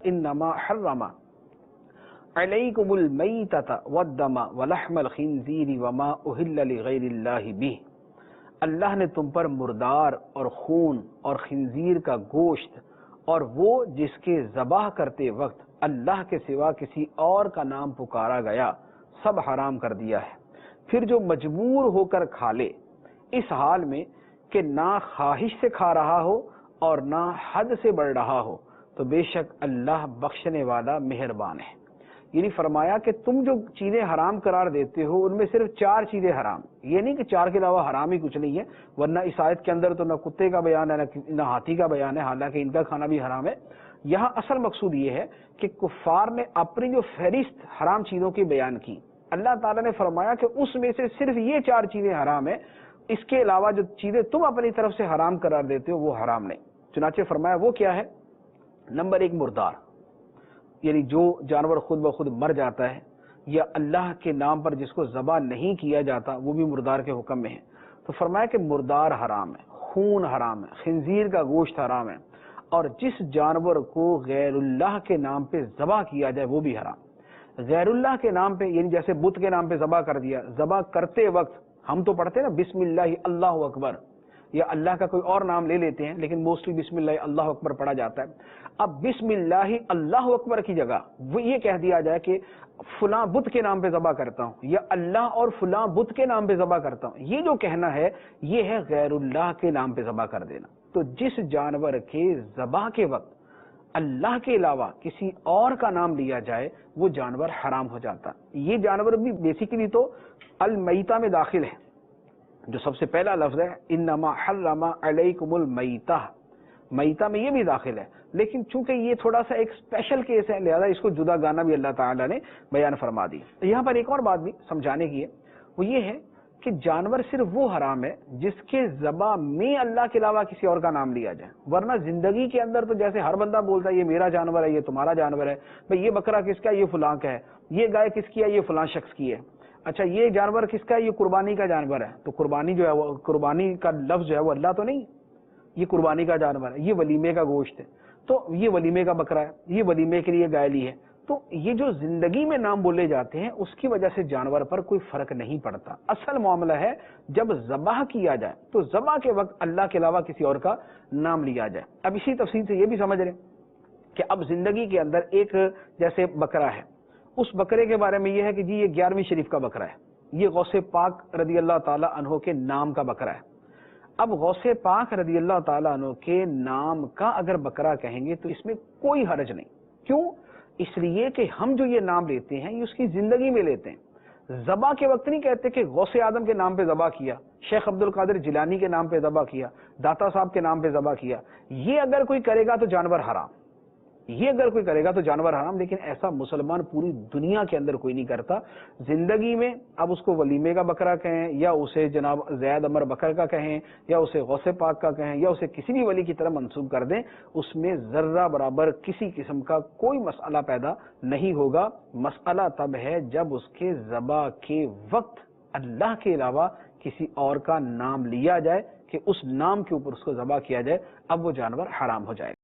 انما حرم علیکم المیتۃ والدم ولحم الخنزیر وما اہل لغیر اللہ بہ، اللہ نے تم پر مردار اور خون اور خنزیر کا گوشت اور وہ جس کے ذبح کرتے وقت اللہ کے سوا کسی اور کا نام پکارا گیا سب حرام کر دیا ہے۔ پھر جو مجبور ہو کر کھا لے، اس حال میں کہ نہ خواہش سے کھا رہا ہو اور نہ حد سے بڑھ رہا ہو، تو بے شک اللہ بخشنے والا مہربان ہے۔ یعنی فرمایا کہ تم جو چیزیں حرام قرار دیتے ہو ان میں صرف 4 چیزیں حرام، یہ نہیں کہ 4 کے علاوہ حرام ہی کچھ نہیں ہے، ورنہ اس آیت کے اندر تو نہ کتے کا بیان ہے نہ ہاتھی کا بیان ہے، حالانکہ ان کا کھانا بھی حرام ہے۔ یہاں اصل مقصود یہ ہے کہ کفار نے اپنی جو فہرست حرام چیزوں کی بیان کی، اللہ تعالیٰ نے فرمایا کہ اس میں سے صرف یہ 4 چیزیں حرام ہیں، اس کے علاوہ جو چیزیں تم اپنی طرف سے حرام قرار دیتے ہو وہ حرام نہیں۔ چنانچہ فرمایا وہ کیا ہے؟ نمبر 1 مردار، یعنی جو جانور خود بخود مر جاتا ہے یا اللہ کے نام پر جس کو ذبح نہیں کیا جاتا وہ بھی مردار کے حکم میں ہے۔ تو فرمایا کہ مردار حرام ہے، خون حرام ہے، خنزیر کا گوشت حرام ہے، اور جس جانور کو غیر اللہ کے نام پہ ذبح کیا جائے وہ بھی حرام۔ غیر اللہ کے نام پہ یعنی جیسے بت کے نام پہ ذبح کر دیا، ذبح کرتے وقت ہم تو پڑھتے ہیں نا بسم اللہ اللہ اکبر، یا اللہ کا کوئی اور نام لے لیتے ہیں لیکن موسٹلی بسم اللہ اللہ اکبر پڑھا جاتا ہے۔ اب بسم اللہ اللہ اکبر کی جگہ وہ یہ کہہ دیا جائے کہ فلاں بت کے نام پہ ذبح کرتا ہوں یا اللہ اور فلاں بت کے نام پہ ذبح کرتا ہوں، یہ جو کہنا ہے یہ ہے غیر اللہ کے نام پہ ذبح کر دینا۔ تو جس جانور کے ذبح کے وقت اللہ کے علاوہ کسی اور کا نام لیا جائے وہ جانور حرام ہو جاتا۔ یہ جانور بھی بیسیکلی تو المیتہ میں داخل ہے، جو سب سے پہلا لفظ ہے انما حرم علیکم المیتہ، میتہ میں یہ بھی داخل ہے، لیکن چونکہ یہ تھوڑا سا ایک اسپیشل کیس ہے لہذا اس کو جدا گانا بھی اللہ تعالیٰ نے بیان فرما دی۔ یہاں پر ایک اور بات بھی سمجھانے کی ہے، وہ یہ ہے کہ جانور صرف وہ حرام ہے جس کے ذبح میں اللہ کے علاوہ کسی اور کا نام لیا جائے، ورنہ زندگی کے اندر تو جیسے ہر بندہ بولتا ہے یہ میرا جانور ہے، یہ تمہارا جانور ہے، بھئی یہ بکرا کس کا ہے، یہ فلاں کا ہے، یہ گائے کس کی ہے، یہ فلاں شخص کی ہے، اچھا یہ جانور کس کا ہے، یہ قربانی کا جانور ہے، تو قربانی جو ہے وہ قربانی کا لفظ جو ہے وہ اللہ تو نہیں، یہ قربانی کا جانور ہے، یہ ولیمے کا گوشت ہے، تو یہ ولیمے کا بکرا ہے، یہ ولیمے کے لیے گائے لی ہے۔ تو یہ جو زندگی میں نام بولے جاتے ہیں اس کی وجہ سے جانور پر کوئی فرق نہیں پڑتا۔ اصل معاملہ ہے جب ذبح کیا جائے تو ذبح کے وقت اللہ کے علاوہ کسی اور کا نام لیا جائے۔ اب اسی تفصیل سے یہ بھی سمجھ لیں کہ اب زندگی کے اندر ایک جیسے بکرا ہے، اس بکرے کے بارے میں یہ ہے کہ جی یہ 11ویں شریف کا بکرا ہے، یہ غوث پاک رضی اللہ تعالی عنہ کے نام کا بکرا ہے۔ اب غوث پاک رضی اللہ تعالیٰ عنہ کے نام کا اگر بکرا کہیں گے تو اس میں کوئی حرج نہیں۔ کیوں؟ اس لیے کہ ہم جو یہ نام لیتے ہیں یہ اس کی زندگی میں لیتے ہیں، ذبح کے وقت نہیں کہتے کہ غوث آدم کے نام پہ ذبح کیا، شیخ عبد القادر جیلانی کے نام پہ ذبح کیا، داتا صاحب کے نام پہ ذبح کیا۔ یہ اگر کوئی کرے گا تو جانور حرام، یہ اگر کوئی کرے گا تو جانور حرام، لیکن ایسا مسلمان پوری دنیا کے اندر کوئی نہیں کرتا۔ زندگی میں اب اس کو ولیمے کا بکرا کہیں یا اسے جناب زید عمر بکر کا کہیں یا اسے غوث پاک کا کہیں یا اسے کسی بھی ولی کی طرح منسوب کر دیں، اس میں ذرہ برابر کسی قسم کا کوئی مسئلہ پیدا نہیں ہوگا۔ مسئلہ تب ہے جب اس کے ذبح کے وقت اللہ کے علاوہ کسی اور کا نام لیا جائے کہ اس نام کے اوپر اس کو ذبح کیا جائے، اب وہ جانور حرام ہو جائے گا۔